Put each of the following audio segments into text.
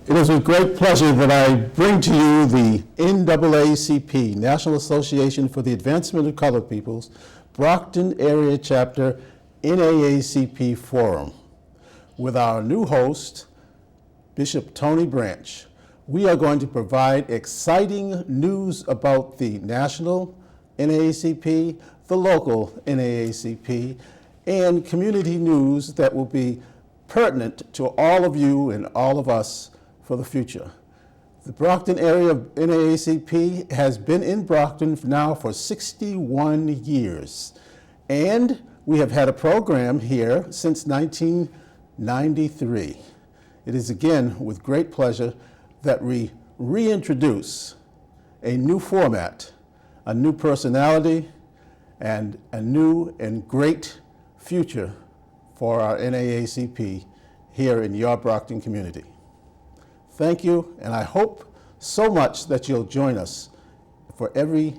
It is with great pleasure that I bring to you the NAACP, National Association for the Advancement of Colored Peoples, Brockton Area Chapter NAACP Forum. With our new host, Bishop Tony Branch, we are going to provide exciting news about the national NAACP, the local NAACP, and community news that will be pertinent to all of you and all of us for the future. The Brockton area of NAACP has been in Brockton now for 61 years, and we have had a program here since 1993. It is again with great pleasure that we reintroduce a new format, a new personality, and a new and great future for our NAACP here in your Brockton community. Thank you, and I hope so much that you'll join us for every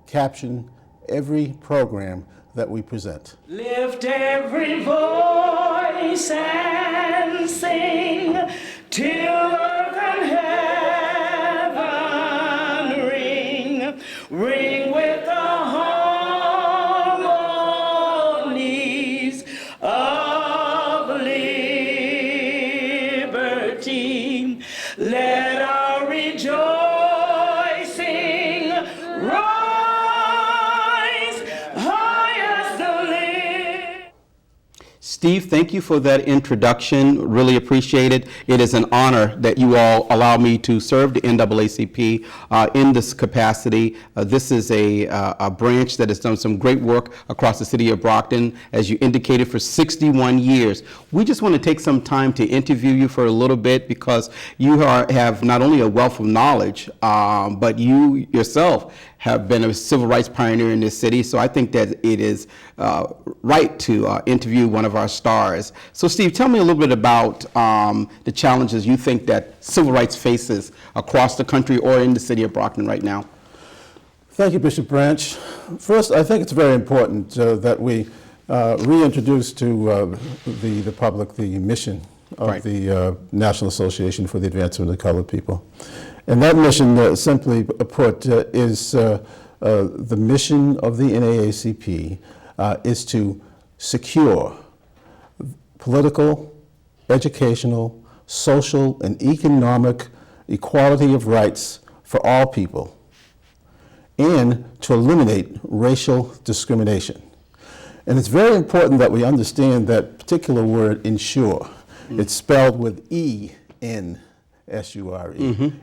caption, every program that we present. Lift every voice and sing till earth and heaven ring, ring with the harmonies of liberty. Let our rejoicing rise high as the lift. Steve, thank you for that introduction. Really appreciate it. It is an honor that you all allow me to serve the NAACP in this capacity. This is a branch that has done some great work across the city of Brockton, as you indicated, for 61 years. We just want to take some time to interview you for a little bit because you have not only a wealth of knowledge, but you yourself have been a civil rights pioneer in this city, so I think that it is right to interview one of our stars. So Steve, tell me a little bit about the challenges you think that civil rights faces across the country or in the city of Brockton right now. Thank you, Bishop Branch. First, I think it's very important that we reintroduce to the public the mission of Right. the National Association for the Advancement of Colored People. And that mission, simply put, is the mission of the NAACP is to secure political, educational, social, and economic equality of rights for all people, and to eliminate racial discrimination. And it's very important that we understand that particular word, ensure. It's spelled with E-N-S-U-R-E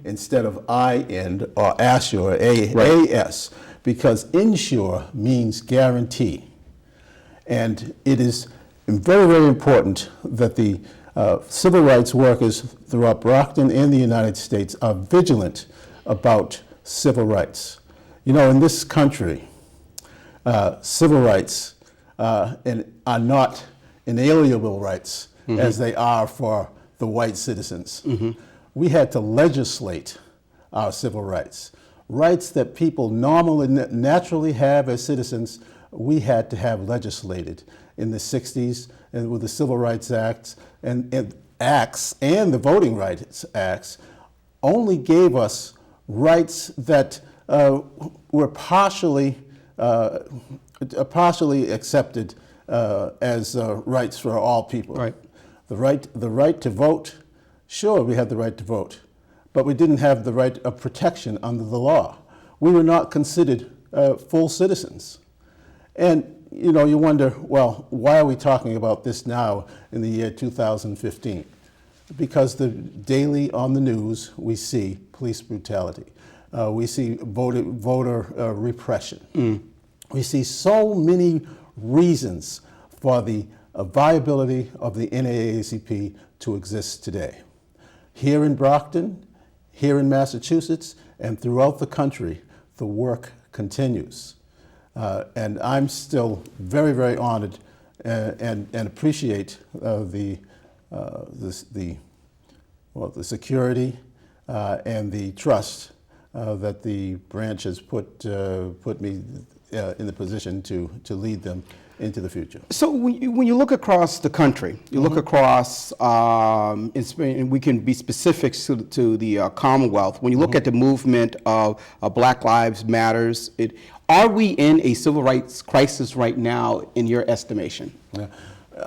instead of I-N or assure, A-S, because ensure means guarantee. And it is very, very important that the civil rights workers throughout Brockton and the United States are vigilant about civil rights. You know, in this country, civil rights are not inalienable rights as they are for the white citizens. We had to legislate our civil rights. Rights that people normally, naturally have as citizens, we had to have legislated in the 60s and with the Civil Rights Acts and Acts and the Voting Rights Acts only gave us rights that were partially accepted as rights for all people. Right. The right to vote, sure, we had the right to vote, but we didn't have the right of protection under the law. We were not considered full citizens. And you know, you wonder, well, why are we talking about this now in the year 2015? Because daily on the news, we see police brutality. We see voter repression. We see so many reasons for the viability of the NAACP to exist today. Here in Brockton, here in Massachusetts, and throughout the country, the work continues. And I'm still very, very honored and appreciate the security and the trust that the branch has put me in the position to lead them into the future. So when you look across the country, you look across, and we can be specific to the Commonwealth. When you look at the movement of Black Lives Matters, are we in a civil rights crisis right now, in your estimation? Yeah.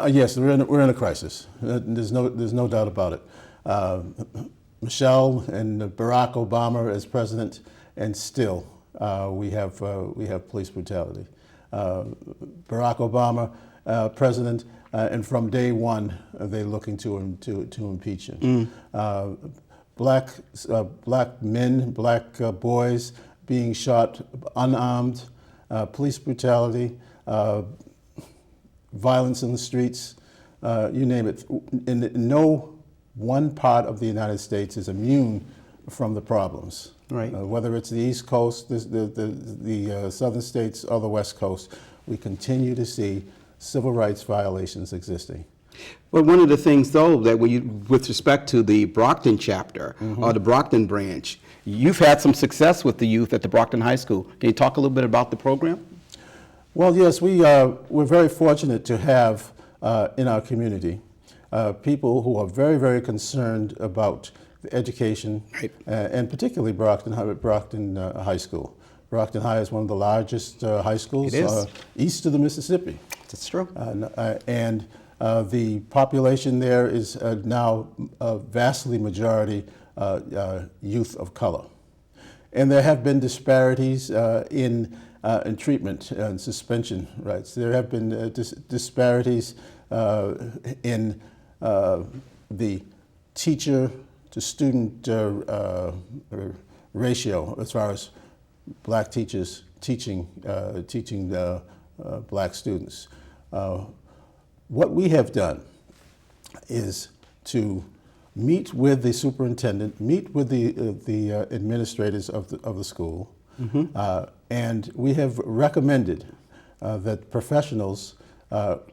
Yes, we're in a crisis. There's no doubt about it. Michelle and Barack Obama as president, and still we have police brutality. Barack Obama president, and from day one they're looking to impeach him. Black men, black boys being shot unarmed, police brutality, violence in the streets, you name it. And no one part of the United States is immune from the problems. Right. Whether it's the East Coast, the southern states, or the West Coast, we continue to see civil rights violations existing. Well, one of the things, though, that with respect to the Brockton chapter, or the Brockton branch, you've had some success with the youth at the Brockton High School. Can you talk a little bit about the program? Well, yes, we're very fortunate to have in our community people who are very, very concerned about the education, right. And particularly Brockton High School. Brockton High is one of the largest high schools east of the Mississippi. That's true. And the population there is now vastly majority youth of color. And there have been disparities in treatment and suspension rights. There have been disparities in the teacher to student ratio as far as black teachers teaching black students. What we have done is to meet with the superintendent, meet with the administrators of the school, and we have recommended that professionals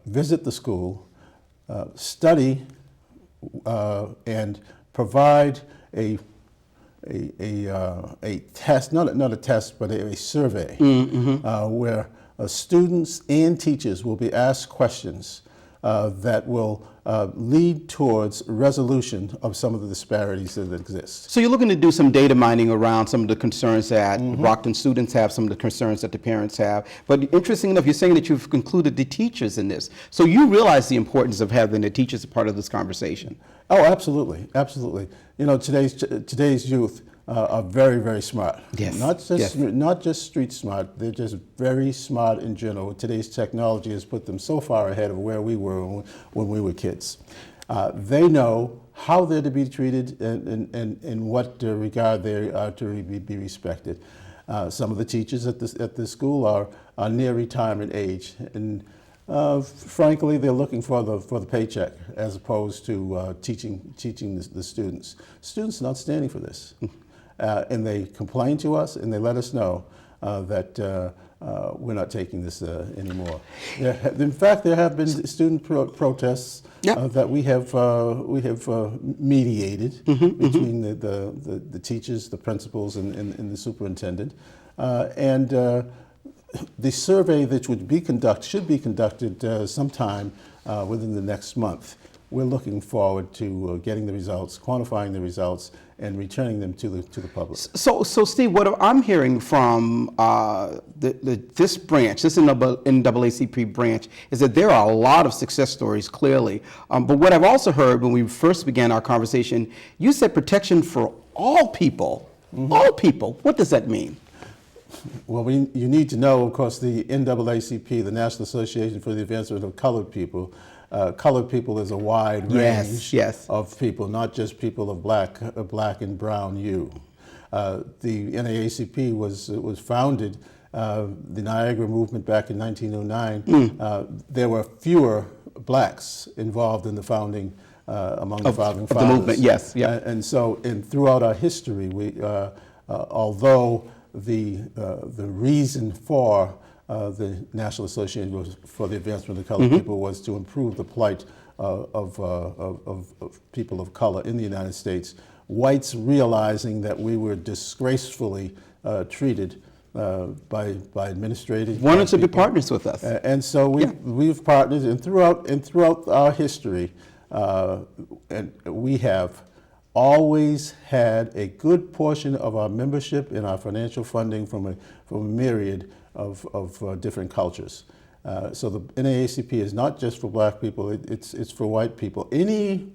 visit the school, study, and provide a test, not a test, but a survey, where students and teachers will be asked questions that will lead towards resolution of some of the disparities that exist. So you're looking to do some data mining around some of the concerns that Brockton students have, some of the concerns that the parents have. But interesting enough, you're saying that you've included the teachers in this. So you realize the importance of having the teachers a part of this conversation. Oh, absolutely, absolutely. You know, today's youth are very, very smart. Yes. Not just street smart. They're just very smart in general. Today's technology has put them so far ahead of where we were when we were kids. They know how they're to be treated and in what regard they are to be respected. Some of the teachers at the school are near retirement age, and frankly, they're looking for the paycheck as opposed to teaching the students. Students are not standing for this. And they complain to us and they let us know that we're not taking this anymore. In fact, there have been student protests that we have mediated between the teachers, the principals, and the superintendent. The survey that should be conducted sometime within the next month. We're looking forward to getting the results, quantifying the results, and returning them to the public. So Steve, what I'm hearing from this branch, this NAACP branch, is that there are a lot of success stories, clearly. But what I've also heard when we first began our conversation, you said protection for all people. All people. What does that mean? Well, you need to know, of course, the NAACP, the National Association for the Advancement of Colored People. Colored people is a wide range of people, not just people of black and brown hue. The NAACP was founded, the Niagara movement back in 1909. There were fewer blacks involved in the founding among the founding fathers. The movement, yes. Yeah. And so, throughout our history, although the reason for the National Association for the Advancement of Colored People was to improve the plight of people of color in the United States. Whites realizing that we were disgracefully treated by administrative. Wanted to be people. partners with us. And so we've partnered, and throughout our history, and we have always had a good portion of our membership and our financial funding from a myriad of different cultures. So the NAACP is not just for black people, it's for white people. Any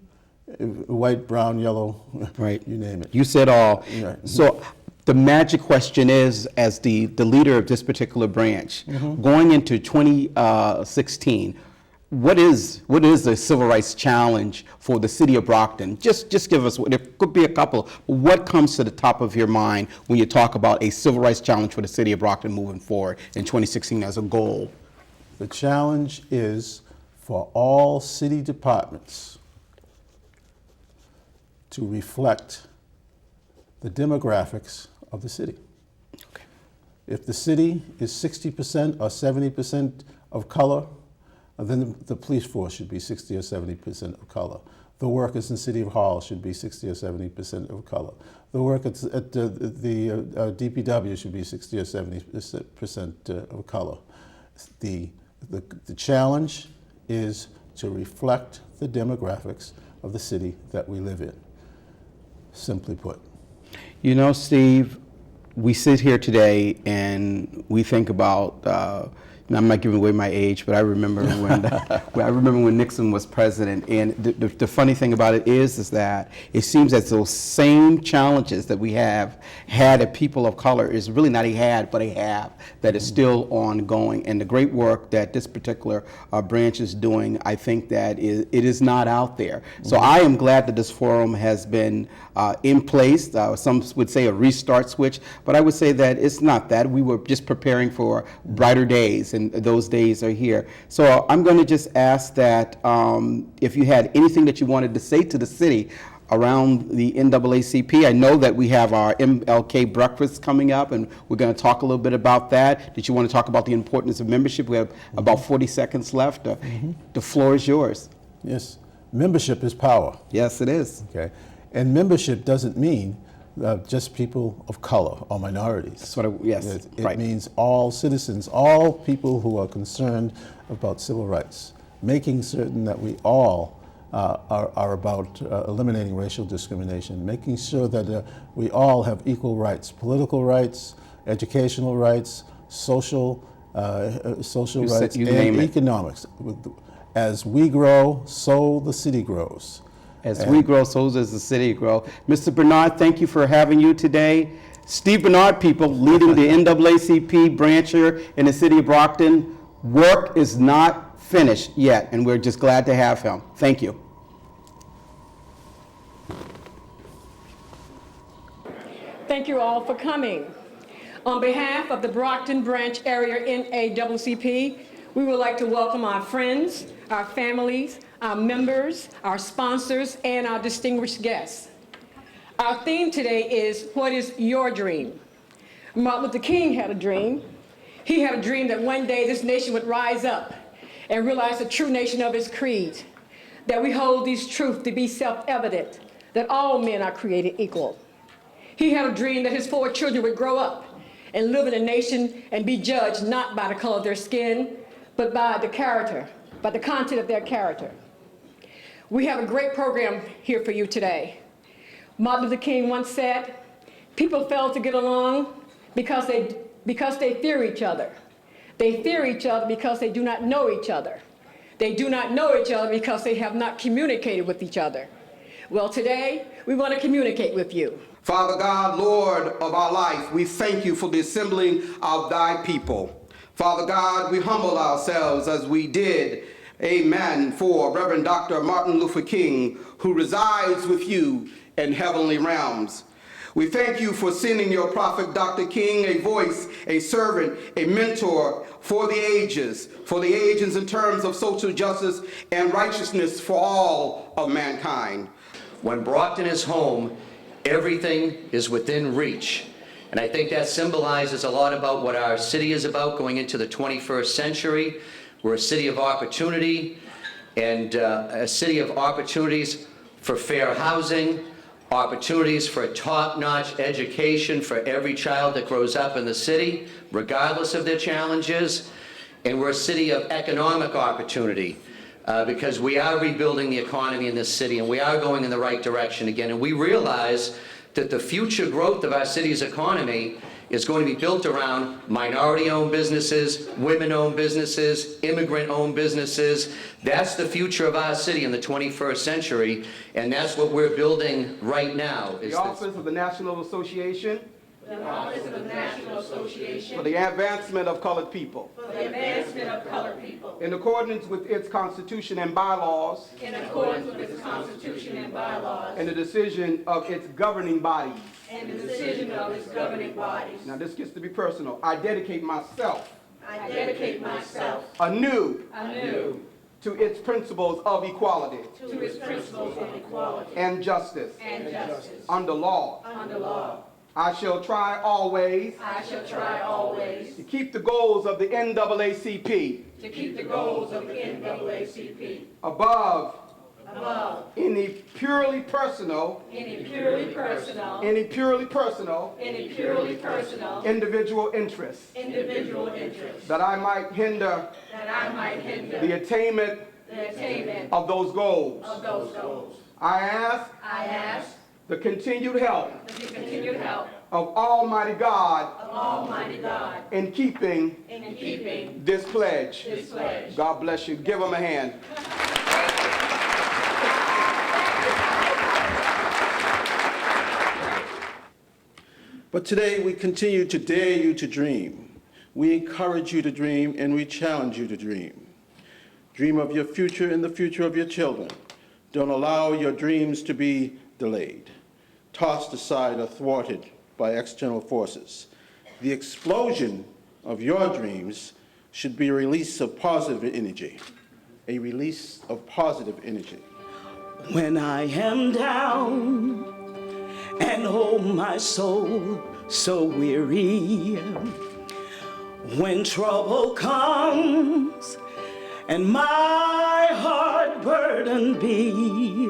white, brown, yellow, Right. you name it. You said all. Right. So the magic question is, as the leader of this particular branch, going into 2016, what is the civil rights challenge for the city of Brockton? Just give us, there could be a couple. What comes to the top of your mind when you talk about a civil rights challenge for the city of Brockton moving forward in 2016 as a goal? The challenge is for all city departments to reflect the demographics of the city. Okay. If the city is 60% or 70% of color, then the police force should be 60 or 70% of color. The workers in City Hall should be 60 or 70% of color. The workers at the DPW should be 60 or 70% of color. The challenge is to reflect the demographics of the city that we live in, simply put. You know, Steve, we sit here today and we think about, I'm not giving away my age, but I remember when Nixon was president. And the funny thing about it is that it seems that those same challenges that we have had as people of color is really not a had, but a have, that is still ongoing. And the great work that this particular branch is doing, I think that it is not out there. So I am glad that this forum has been in place. Some would say a restart switch, but I would say that it's not that. We were just preparing for brighter days, and those days are here. So I'm going to just ask that if you had anything that you wanted to say to the city around the NAACP. I know that we have our MLK breakfast coming up, and we're going to talk a little bit about that. Did you want to talk about the importance of membership? We have about 40 seconds left. The floor is yours. Yes, membership is power. Yes, it is. Okay, and membership doesn't mean just people of color or minorities. That's what yes, It means all citizens, all people who are concerned about civil rights, making certain that we all are about eliminating racial discrimination, making sure that we all have equal rights, political rights, educational rights, social rights, and economics. As we grow, so the city grows. As we grow, so does the city grow. Mr. Bernard, thank you for having you today. Steve Bernard, people, leading the NAACP branch here in the city of Brockton. Work is not finished yet, and we're just glad to have him. Thank you. Thank you all for coming. On behalf of the Brockton Branch Area NAACP, we would like to welcome our friends, our families, our members, our sponsors, and our distinguished guests. Our theme today is, what is your dream? Martin Luther King had a dream. He had a dream that one day this nation would rise up and realize the true nation of its creed, that we hold these truths to be self-evident, that all men are created equal. He had a dream that his 4 children would grow up and live in a nation and be judged not by the color of their skin, but by the character, by the content of their character. We have a great program here for you today. Martin Luther King once said, people fail to get along because they fear each other. They fear each other because they do not know each other. They do not know each other because they have not communicated with each other. Well, today, we want to communicate with you. Father God, Lord of our life, we thank you for the assembling of thy people. Father God, we humble ourselves as we did, amen, for Reverend Dr. Martin Luther King, who resides with you in heavenly realms. We thank you for sending your prophet, Dr. King, a voice, a servant, a mentor for the ages in terms of social justice and righteousness for all of mankind. When Brockton is home, everything is within reach. And I think that symbolizes a lot about what our city is about going into the 21st century. We're a city of opportunity, and a city of opportunities for fair housing, opportunities for a top-notch education for every child that grows up in the city, regardless of their challenges. And we're a city of economic opportunity because we are rebuilding the economy in this city, and we are going in the right direction again. And we realize that the future growth of our city's economy is going to be built around minority-owned businesses, women-owned businesses, immigrant-owned businesses. That's the future of our city in the 21st century, and that's what we're building right now. The Office of the National Association. The Office of the National Association For the Advancement of Colored People. for the Advancement of Colored People, In accordance with its Constitution and bylaws. in accordance with its Constitution and bylaws, And the decision of its governing bodies. and the decision of its governing bodies. Now this gets to be personal. I dedicate myself I dedicate myself anew anew to its principles of equality to its principles of equality and justice and justice under law. under law. I shall try always I shall try always to keep the goals of the NAACP to keep the goals of the NAACP above above any purely personal any purely personal individual interests, individual interests, that I might hinder that I might hinder the attainment the attainment of those goals. of those goals. I ask I ask the continued help for the continued help of Almighty God of Almighty God in keeping in keeping this pledge. this pledge. God bless you. Give them a hand. But today we continue to dare you to dream. We encourage you to dream, and we challenge you to dream. Dream of your future and the future of your children. Don't allow your dreams to be delayed, tossed aside or thwarted by external forces. The explosion of your dreams should be a release of positive energy, a release of positive energy. When I am down and oh my soul so weary, when trouble comes and my heart burdened be,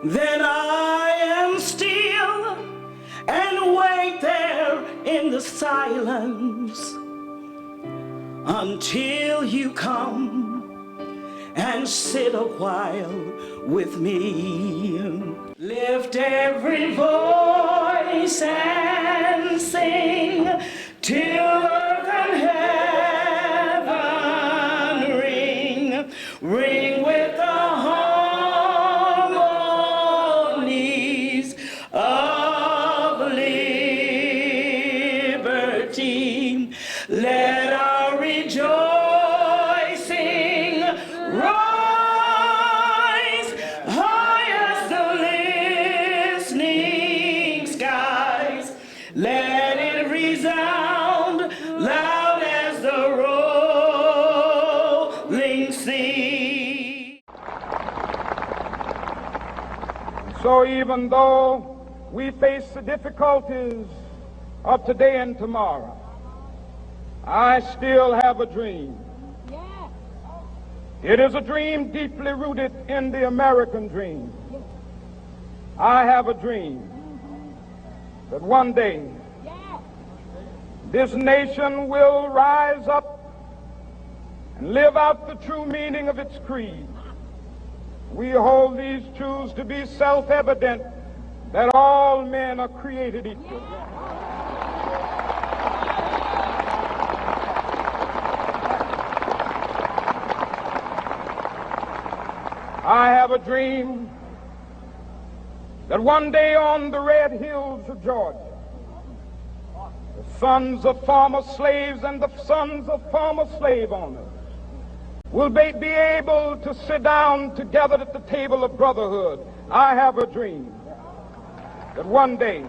then I am still and wait there in the silence until you come and sit a while with me. Lift every voice and sing till earth and heaven ring, ring with the harmonies of liberty. Let our rejoicing rise high as the listening skies. Let it resound loud as the rolling sea. So even though we face the difficulties of today and tomorrow, I still have a dream. It is a dream deeply rooted in the American dream. I have a dream that one day this nation will rise up and live out the true meaning of its creed. We hold these truths to be self-evident, that all men are created equal. I have a dream that one day on the red hills of Georgia, the sons of former slaves and the sons of former slave owners will be able to sit down together at the table of brotherhood. I have a dream that one day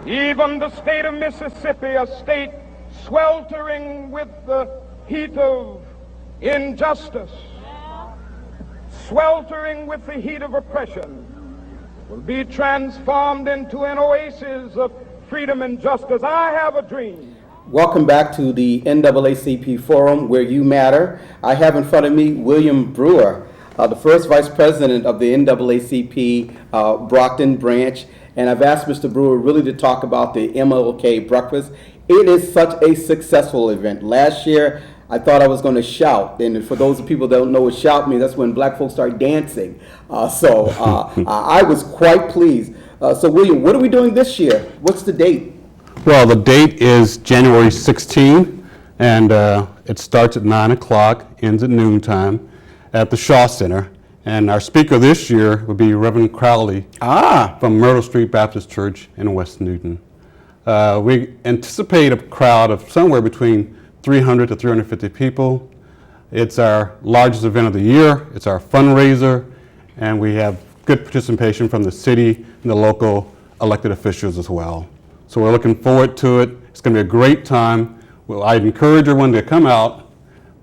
even the state of Mississippi, a state sweltering with the heat of injustice, sweltering with the heat of oppression, will be transformed into an oasis of freedom and justice. I have a dream. Welcome back to the NAACP Forum, where you matter. I have in front of me William Brewer. the first vice president of the NAACP Brockton branch, and I've asked Mr. Brewer really to talk about the MLK breakfast. It is such a successful event. Last year, I thought I was going to shout, and for those people that don't know what shout means, that's when black folks start dancing. I was quite pleased. So William, what are we doing this year? What's the date? Well, the date is January 16th, and it starts at 9 o'clock, ends at noontime at the Shaw Center. And our speaker this year will be Reverend Crowley from Myrtle Street Baptist Church in West Newton. We anticipate a crowd of somewhere between 300 to 350 people. It's our largest event of the year. It's our fundraiser, and we have good participation from the city and the local elected officials as well. So we're looking forward to it. It's going to be a great time. Well, I'd encourage everyone to come out,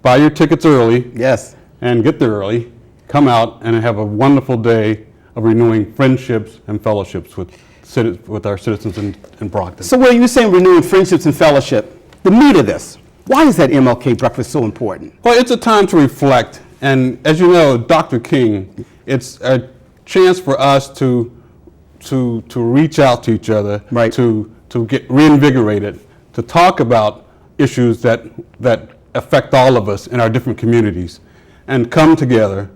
buy your tickets early. Yes. And get there early. Come out and have a wonderful day of renewing friendships and fellowships with our citizens in Brockton. So when you're saying renewing friendships and fellowship, the meat of this, why is that MLK breakfast so important? Well, it's a time to reflect, and as you know, Dr. King, it's a chance for us to reach out to each other, right. to get reinvigorated, to talk about issues that affect all of us in our different communities, and come together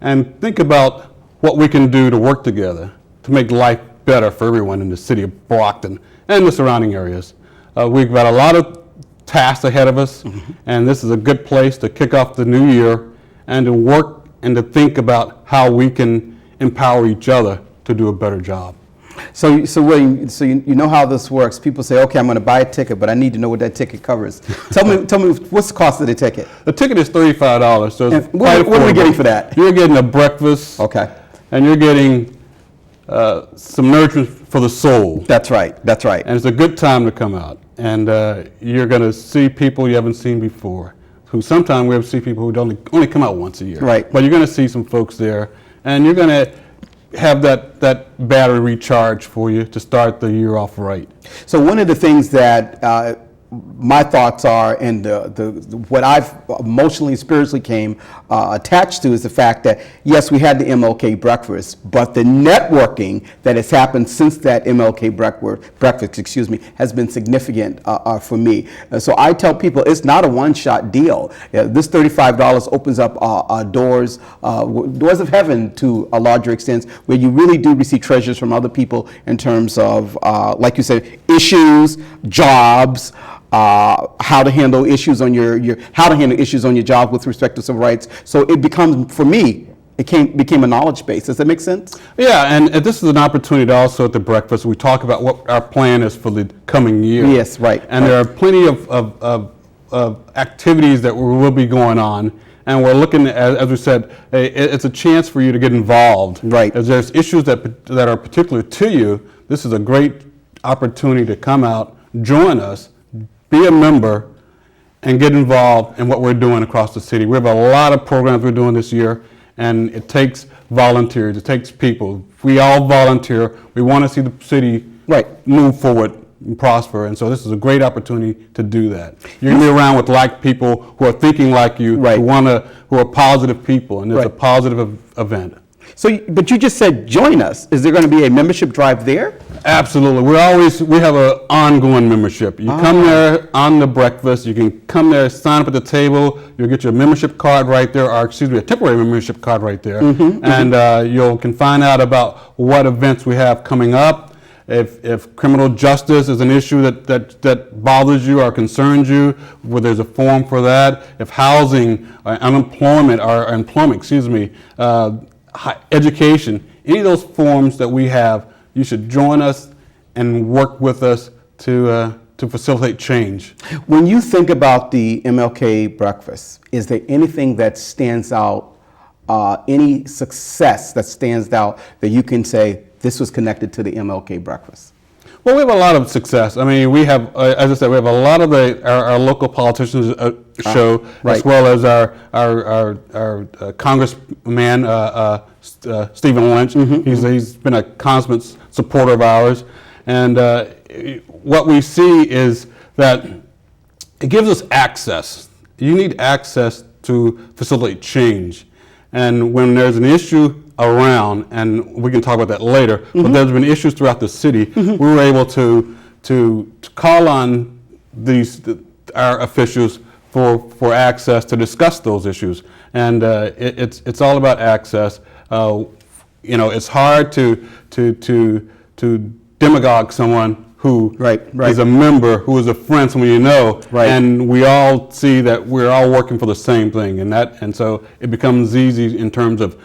and think about what we can do to work together to make life better for everyone in the city of Brockton and the surrounding areas. We've got a lot of tasks ahead of us, and this is a good place to kick off the new year and to work and to think about how we can empower each other to do a better job. So William, you know how this works. People say, okay, I'm going to buy a ticket, but I need to know what that ticket covers. Tell me what's the cost of the ticket? The ticket is $35. So it's what are we getting for that? You're getting a breakfast. Okay. And you're getting some nourishment for the soul. That's right. That's right. And it's a good time to come out. And you're going to see people you haven't seen before. Who sometimes we see people who only come out once a year. Right. But you're going to see some folks there, and you're going to have that battery recharge for you to start the year off right. So one of the things that my thoughts are, and what I've emotionally and spiritually came attached to, is the fact that, yes, we had the MLK breakfast, but the networking that has happened since that MLK breakfast, has been significant for me. So I tell people it's not a one-shot deal. This $35 opens up doors of heaven to a larger extent, where you really do receive treasures from other people in terms of, like you said, issues, jobs, how to handle issues on your job with respect to civil rights. So it becomes, for me, became a knowledge base. Does that make sense? Yeah, and this is an opportunity also at the breakfast. We talk about what our plan is for the coming year. Yes, right. And there are plenty of activities that will be going on. And we're looking at, as we said, it's a chance for you to get involved. Right. As there's issues that are particular to you, this is a great opportunity to come out, join us, be a member, and get involved in what we're doing across the city. We have a lot of programs we're doing this year, and it takes volunteers, it takes people. If we all volunteer, we want to see the city move forward and prosper, and so this is a great opportunity to do that. You're going to be around with like people who are thinking like you, who are positive people, and it's a positive event. So, but you just said join us. Is there going to be a membership drive there? Absolutely. We have an ongoing membership. You come there on the breakfast. You can come there, sign up at the table. You'll get your membership card right there, or excuse me, a temporary membership card right there. And you can find out about what events we have coming up. If criminal justice is an issue that bothers you or concerns you, well, there's a forum for that. If housing, unemployment, or employment, education, any of those forms that we have, you should join us and work with us to facilitate change. When you think about the MLK breakfast, is there anything that stands out, any success that stands out that you can say this was connected to the MLK breakfast? Well, we have a lot of success. I mean, we have, as I said, we have a lot of our local politicians show, as well as our congressman, Stephen Lynch. He's been a constant supporter of ours. And what we see is that it gives us access. You need access to facilitate change. And when there's an issue around, and we can talk about that later, but there's been issues throughout the city, we were able to call on our officials for access to discuss those issues. And it's all about access. It's hard to demagogue someone who is a member, who is a friend, someone you know, and we all see that we're all working for the same thing, and so it becomes easy in terms of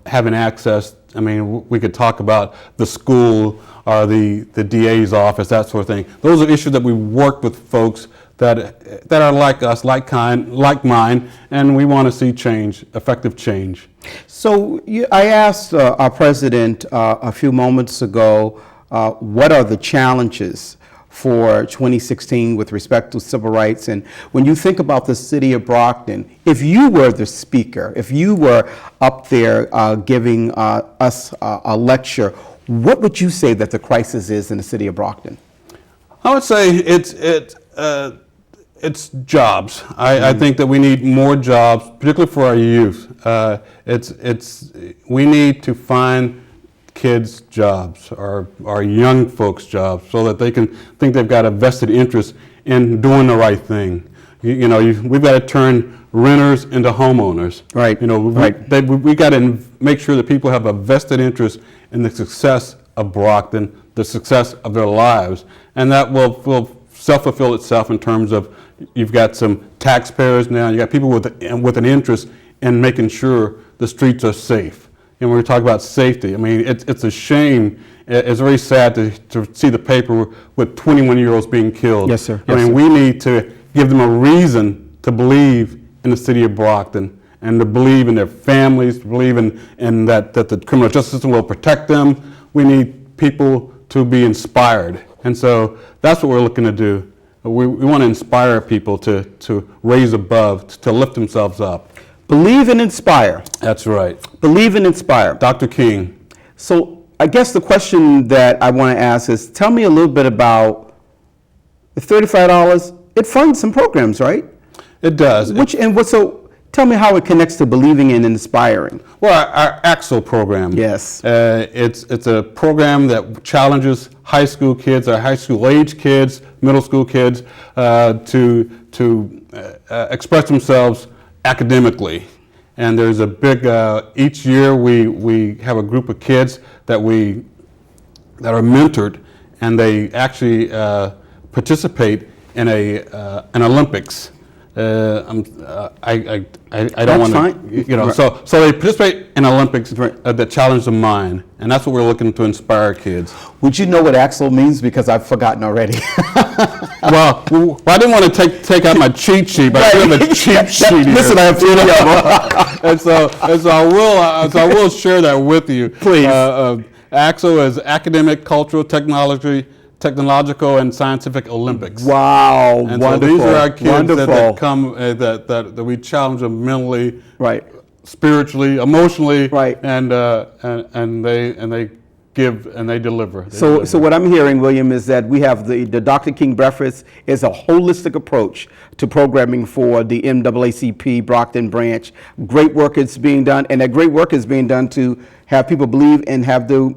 having access. I mean, we could talk about the school or the DA's office, that sort of thing. Those are issues that we work with folks that are like us, like mine, and we want to see change, effective change. So I asked our president a few moments ago, what are the challenges for 2016 with respect to civil rights? And when you think about the city of Brockton, if you were the speaker, if you were up there giving us a lecture, what would you say that the crisis is in the city of Brockton? I would say it's jobs. I think that we need more jobs, particularly for our youth. We need to find kids jobs, our young folks jobs, so that they can think they've got a vested interest in doing the right thing. We've got to turn renters into homeowners. Right. We got to make sure that people have a vested interest in the success of Brockton, the success of their lives, and that will self-fulfill itself in terms of you've got some taxpayers now, you got people with an interest in making sure the streets are safe. And when we talk about safety, I mean, it's a shame. It's very sad to see the paper with 21-year-olds being killed. Yes, sir. I mean, we need to give them a reason to believe in the city of Brockton and to believe in their families, to believe in that the criminal justice system will protect them. We need people to be inspired. And so that's what we're looking to do. We want to inspire people to raise above, to lift themselves up. Believe and inspire. That's right. Believe and inspire. Dr. King. So I guess the question that I want to ask is, tell me a little bit about the $35. It funds some programs, right? It does. So tell me how it connects to believing and inspiring. Well, our AXO program. Yes. It's a program that challenges high school kids, our high school age kids, middle school kids, to express themselves academically. And there's a big, each year we have a group of kids that are mentored, and they actually participate in an Olympics. I don't want to, so they participate in Olympics that challenge the mind, and that's what we're looking to inspire kids. Would you know what AXO means? Because I've forgotten already. Well, I didn't want to take out my cheat sheet, but I do have a cheat sheet here. Listen, I have 3 of them. and so I will share that with you. Please. AXO is Academic, Cultural, Technological, and Scientific Olympics. Wow, and wonderful. So these are our kids that come that we challenge them mentally, spiritually, emotionally, and they give and they deliver. So what I'm hearing, William, is that we have the Dr. King Breakfast is a holistic approach to programming for the NAACP Brockton branch. Great work is being done, and that great work is being done to have people believe and have to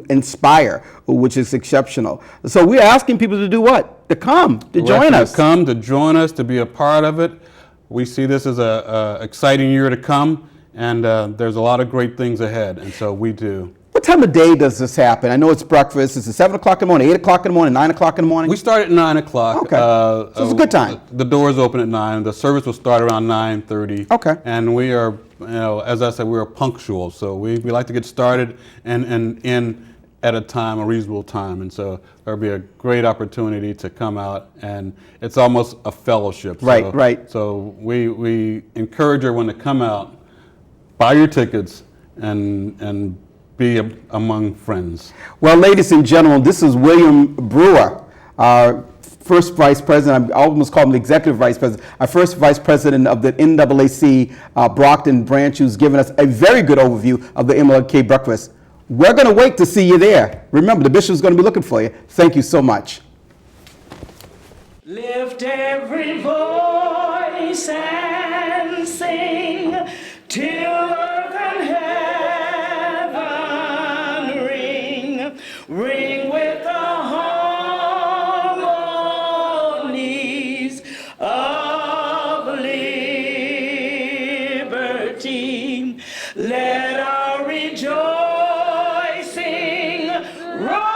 inspire, which is exceptional. So we're asking people to do what? To come, to join us. To come, to join us, to be a part of it. We see this as a exciting year to come, and there's a lot of great things ahead, and so we do. What time of day does this happen? I know it's breakfast. Is it 7 o'clock in the morning, 8 o'clock in the morning, 9 o'clock in the morning? We start at 9 o'clock. Okay, so it's a good time. The doors open at 9. The service will start around 9:30. Okay. And we are, as I said, we are punctual. So we like to get started and end at a reasonable time. And so there'll be a great opportunity to come out, and it's almost a fellowship. Right. So we encourage everyone to come out, buy your tickets, and be among friends. Well, ladies and gentlemen, this is William Brewer, our first vice president. I almost call him the executive vice president. Our first vice president of the NAACP Brockton branch, who's given us a very good overview of the MLK breakfast. We're going to wait to see you there. Remember, the bishop's going to be looking for you. Thank you so much. Lift every voice and sing till earth and heaven ring, ring with the harmonies of liberty. Let our rejoicing rise.